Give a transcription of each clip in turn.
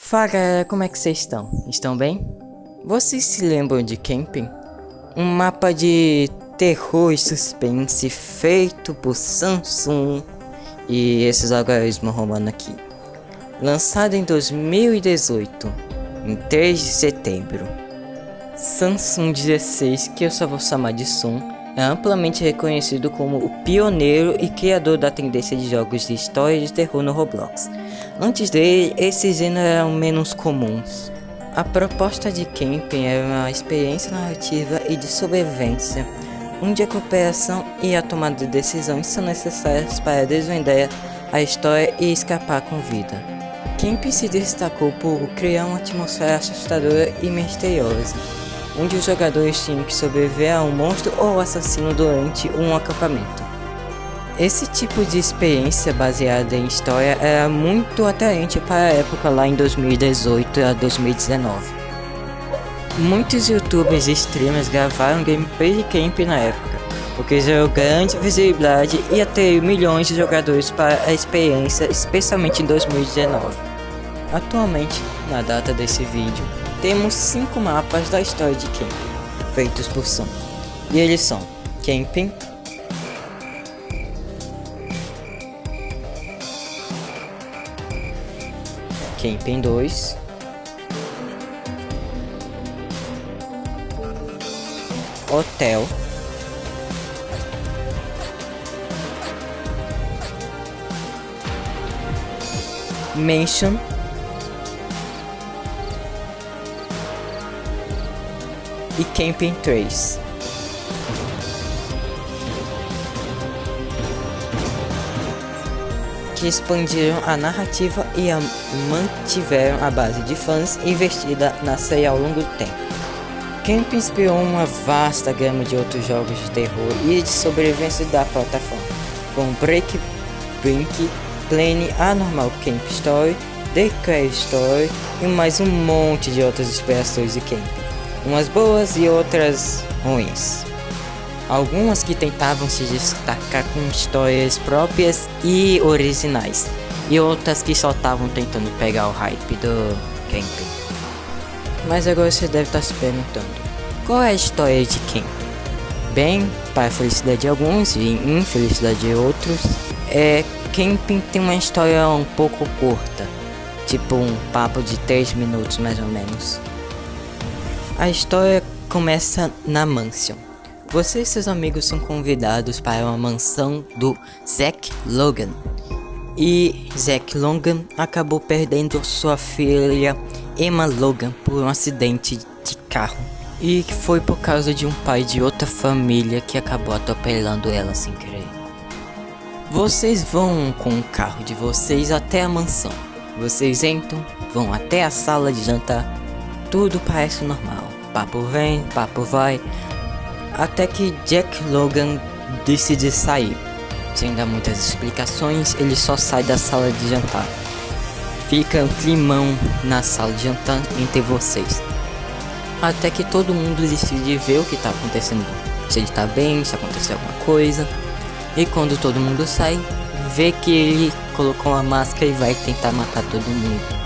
Fala, como é que vocês estão? Estão bem? Vocês se lembram de Camping? Um mapa de terror e suspense feito por Samsung e esses algoritmos romanos aqui. Lançado em 2018, em 3 de setembro. Samsung 16, que eu só vou chamar de Sun, é amplamente reconhecido como o pioneiro e criador da tendência de jogos de história de terror no Roblox. Antes dele, esses gêneros eram menos comuns. A proposta de Camping era uma experiência narrativa e de sobrevivência, onde a cooperação e a tomada de decisões são necessárias para desvendar a história e escapar com vida. Camping se destacou por criar uma atmosfera assustadora e misteriosa, onde os jogadores tinham que sobreviver a um monstro ou assassino durante um acampamento. Esse tipo de experiência baseada em história era muito atraente para a época lá em 2018 a 2019. Muitos youtubers e streamers gravaram gameplay de Camping na época, porque gerou grande visibilidade e atraiu milhões de jogadores para a experiência, especialmente em 2019. Atualmente, na data desse vídeo, temos 5 mapas da história de Camping, feitos por Sun, e eles são Camping, Camping 2, Hotel, Mansion e Camping 3. Que expandiram a narrativa e mantiveram a base de fãs investida na série ao longo do tempo. Camping inspirou uma vasta gama de outros jogos de terror e de sobrevivência da plataforma, como Break, Blink, Plane, Anormal Camp Story, The Crazy Story e mais um monte de outras inspirações de Camping, umas boas e outras ruins. Algumas que tentavam se destacar com histórias próprias e originais, e outras que só estavam tentando pegar o hype do Camping. Mas agora você deve estar se perguntando, qual é a história de Camping? Bem, para a felicidade de alguns e infelicidade de outros, Camping tem uma história um pouco curta, tipo um papo de 3 minutos mais ou menos. A história começa na Mansion. Você e seus amigos são convidados para uma mansão do Zack Logan. E Zack Logan acabou perdendo sua filha Emma Logan por um acidente de carro. E foi por causa de um pai de outra família que acabou atropelando ela sem querer. Vocês vão com o carro de vocês até a mansão. Vocês entram, vão até a sala de jantar. Tudo parece normal. Papo vem, papo vai. Até que Jack Logan decide sair. Sem dar muitas explicações, ele só sai da sala de jantar. Fica um climão na sala de jantar entre vocês. Até que todo mundo decide ver o que está acontecendo. Se ele está bem, se aconteceu alguma coisa. E quando todo mundo sai, vê que ele colocou uma máscara e vai tentar matar todo mundo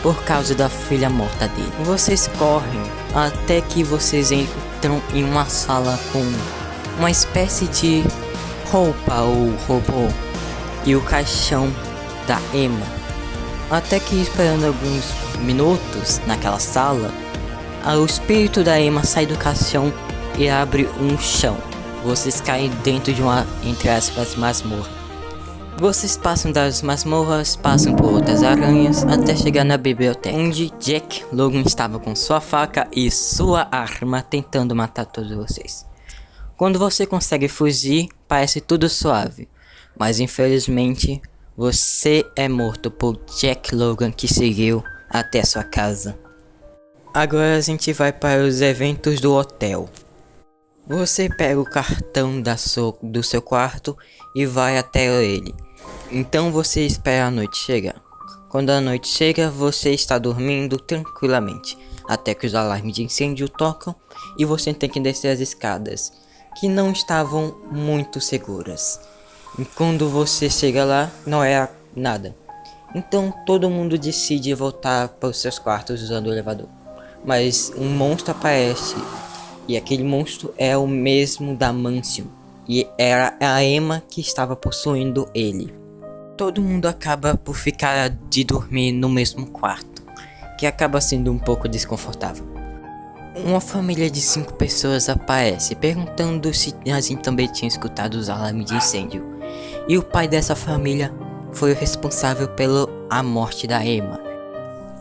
por causa da filha morta dele. Vocês correm até que vocês entram em uma sala com uma espécie de roupa ou robô e o caixão da Emma. Até que esperando alguns minutos naquela sala, o espírito da Emma sai do caixão e abre um chão. Vocês caem dentro de uma, entre aspas, masmorra. Vocês passam das masmorras, passam por outras aranhas, até chegar na biblioteca, onde Jack Logan estava com sua faca e sua arma tentando matar todos vocês. Quando você consegue fugir, parece tudo suave, mas infelizmente você é morto por Jack Logan, que seguiu até sua casa. Agora a gente vai para os eventos do hotel. Você pega o cartão do seu quarto e vai até ele. Então você espera a noite chegar. Quando a noite chega, você está dormindo tranquilamente, até que os alarmes de incêndio tocam e você tem que descer as escadas, que não estavam muito seguras. E quando você chega lá, não é nada. Então todo mundo decide voltar para os seus quartos usando o elevador. Mas um monstro aparece, e aquele monstro é o mesmo da Mansion, e era a Emma que estava possuindo ele. Todo mundo acaba por ficar de dormir no mesmo quarto, que acaba sendo um pouco desconfortável. Uma família de 5 pessoas aparece, perguntando se a gente também tinha escutado os alarmes de incêndio. E o pai dessa família foi o responsável pela morte da Emma.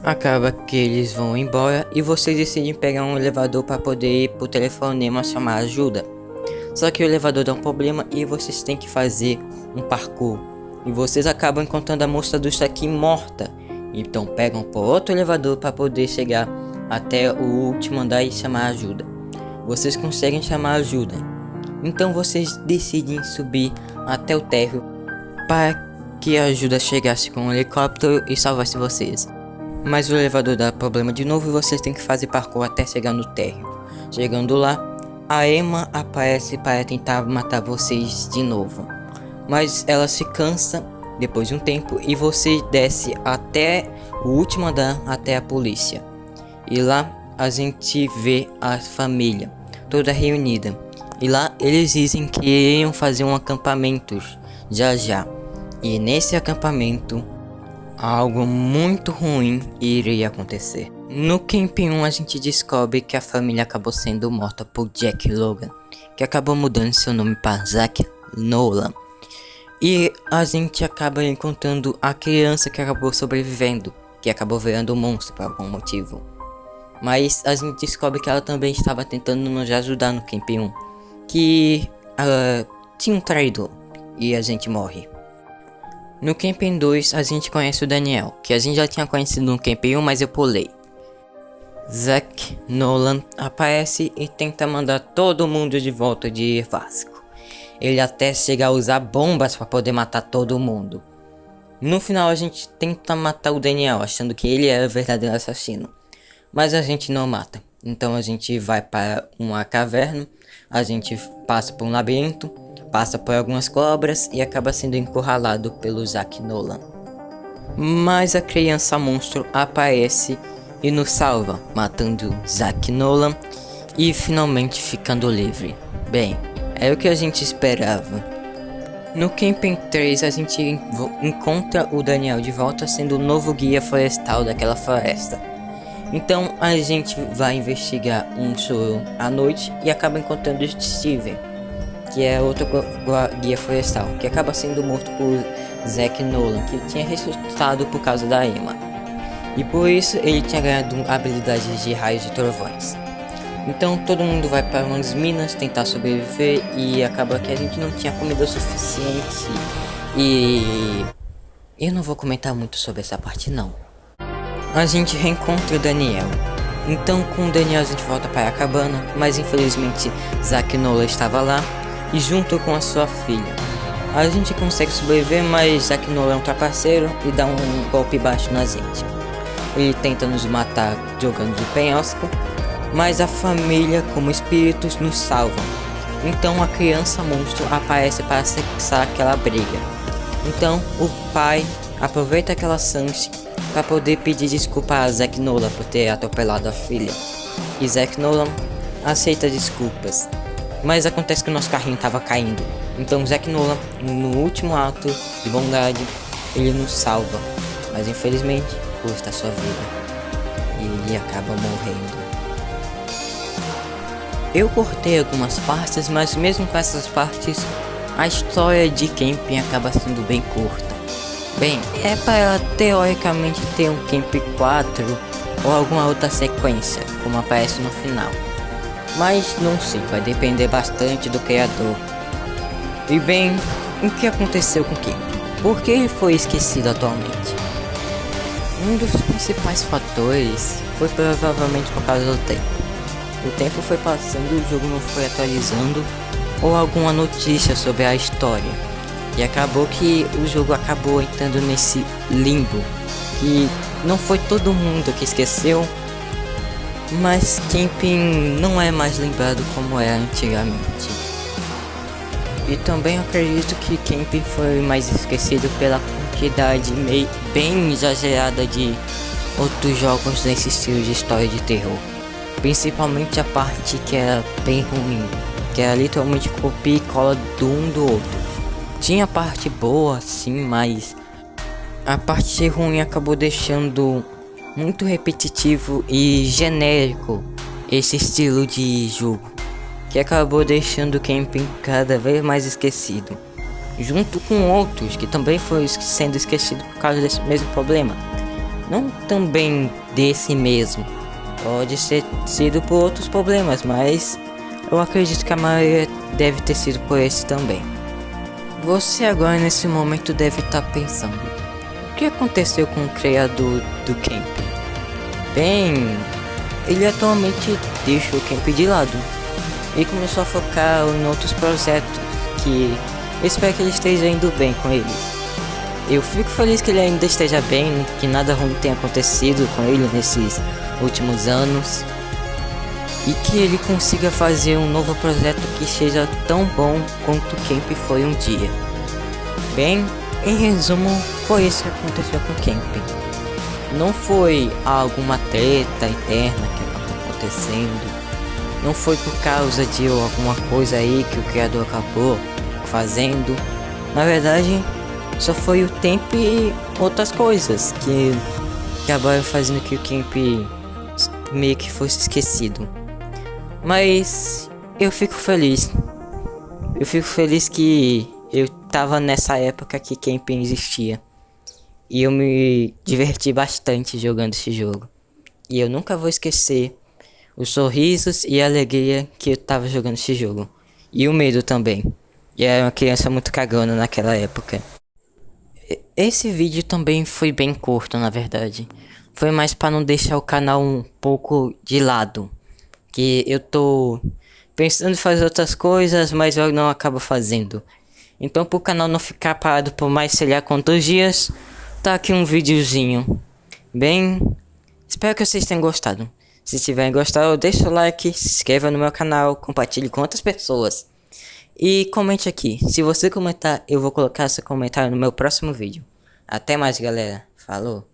Acaba que eles vão embora e vocês decidem pegar um elevador para poder ir pro telefonema chamar ajuda. Só que o elevador dá um problema e vocês têm que fazer um parkour. E vocês acabam encontrando a moça do Chucky morta. Então pegam por outro elevador para poder chegar até o último andar e chamar ajuda. Vocês conseguem chamar ajuda. Então vocês decidem subir até o térreo para que a ajuda chegasse com um helicóptero e salvasse vocês. Mas o elevador dá problema de novo e vocês têm que fazer parkour até chegar no térreo. Chegando lá, a Emma aparece para tentar matar vocês de novo. Mas ela se cansa depois de um tempo e você desce até o último andar, até a polícia. E lá a gente vê a família toda reunida. E lá eles dizem que iriam fazer um acampamento já já. E nesse acampamento algo muito ruim iria acontecer. No Camp 1 a gente descobre que a família acabou sendo morta por Jack Logan, que acabou mudando seu nome para Zack Nolan. E a gente acaba encontrando a criança que acabou sobrevivendo, que acabou virando um monstro por algum motivo. Mas a gente descobre que ela também estava tentando nos ajudar no Camp 1, que tinha um traidor e a gente morre. No Camp 2 a gente conhece o Daniel, que a gente já tinha conhecido no Camp 1, mas eu pulei. Zack Nolan aparece e tenta mandar todo mundo de volta de Vasco. Ele até chega a usar bombas para poder matar todo mundo. No final a gente tenta matar o Daniel, achando que ele é o verdadeiro assassino. Mas a gente não mata. Então a gente vai para uma caverna, a gente passa por um labirinto, passa por algumas cobras e acaba sendo encurralado pelo Zack Nolan. Mas a criança monstro aparece e nos salva, matando Zack Nolan e finalmente ficando livre. Bem, é o que a gente esperava. No Camping 3 a gente encontra o Daniel de volta sendo o novo guia florestal daquela floresta. Então a gente vai investigar um show à noite e acaba encontrando Steven, que é outro guia florestal, que acaba sendo morto por Zack Nolan, que tinha ressuscitado por causa da Emma. E por isso ele tinha ganhado habilidades de raios e trovões. Então todo mundo vai para umas minas tentar sobreviver e acaba que a gente não tinha comida suficiente. E eu não vou comentar muito sobre essa parte não. A gente reencontra o Daniel. Então com o Daniel a gente volta para a cabana, mas infelizmente Zack Nolan estava lá e junto com a sua filha. A gente consegue sobreviver, mas Zack Nolan é um trapaceiro e dá um golpe baixo na gente. Ele tenta nos matar jogando de penhasco, mas a família como espíritos nos salvam. Então a criança monstro aparece para cessar aquela briga. Então o pai aproveita aquela chance para poder pedir desculpa a Zack Nolan por ter atropelado a filha. E Zack Nolan aceita desculpas. Mas acontece que o nosso carrinho estava caindo. Então Zack Nolan, no último ato de bondade, ele nos salva. Mas infelizmente custa sua vida. E ele acaba morrendo. Eu cortei algumas partes, mas mesmo com essas partes, a história de Camping acaba sendo bem curta. Bem, é para ela teoricamente ter um Camp 4 ou alguma outra sequência, como aparece no final. Mas não sei, vai depender bastante do criador. E bem, o que aconteceu com Camping? Por que ele foi esquecido atualmente? Um dos principais fatores foi provavelmente por causa do tempo. O tempo foi passando e o jogo não foi atualizando ou alguma notícia sobre a história. E acabou que o jogo acabou entrando nesse limbo, que não foi todo mundo que esqueceu, mas Camping não é mais lembrado como era antigamente. E também acredito que Camping foi mais esquecido pela quantidade bem exagerada de outros jogos nesse estilo de história de terror. Principalmente a parte que era bem ruim, que era literalmente copia e cola do um do outro. Tinha parte boa sim, mas a parte ruim acabou deixando muito repetitivo e genérico esse estilo de jogo, que acabou deixando o camping cada vez mais esquecido, junto com outros que também foi sendo esquecido por causa desse mesmo problema. Não também desse mesmo, pode ser sido por outros problemas, mas eu acredito que a maioria deve ter sido por esse também. Você agora nesse momento deve estar pensando: o que aconteceu com o criador do camping? Bem, ele atualmente deixou o camping de lado e começou a focar em outros projetos que eu espero que ele esteja indo bem com eles. Eu fico feliz que ele ainda esteja bem, que nada ruim tenha acontecido com ele nesses últimos anos e que ele consiga fazer um novo projeto que seja tão bom quanto o Camp foi um dia. Bem, em resumo, foi isso que aconteceu com o Camp. Não foi alguma treta interna que acabou acontecendo, não foi por causa de alguma coisa aí que o criador acabou fazendo. Na verdade, só foi o tempo e outras coisas que acabaram fazendo que o Camp meio que fosse esquecido. Mas eu fico feliz. Eu fico feliz que eu tava nessa época que Camping existia. E eu me diverti bastante jogando esse jogo. E eu nunca vou esquecer os sorrisos e a alegria que eu tava jogando esse jogo. E o medo também. E era uma criança muito cagona naquela época. Esse vídeo também foi bem curto, na verdade. Foi mais para não deixar o canal um pouco de lado. Que eu tô pensando em fazer outras coisas, mas eu não acabo fazendo. Então, pro canal não ficar parado por mais sei lá quantos dias, tá aqui um videozinho. Bem, espero que vocês tenham gostado. Se tiverem gostado, deixa o like, se inscreva no meu canal, compartilhe com outras pessoas. E comente aqui. Se você comentar, eu vou colocar seu comentário no meu próximo vídeo. Até mais, galera. Falou.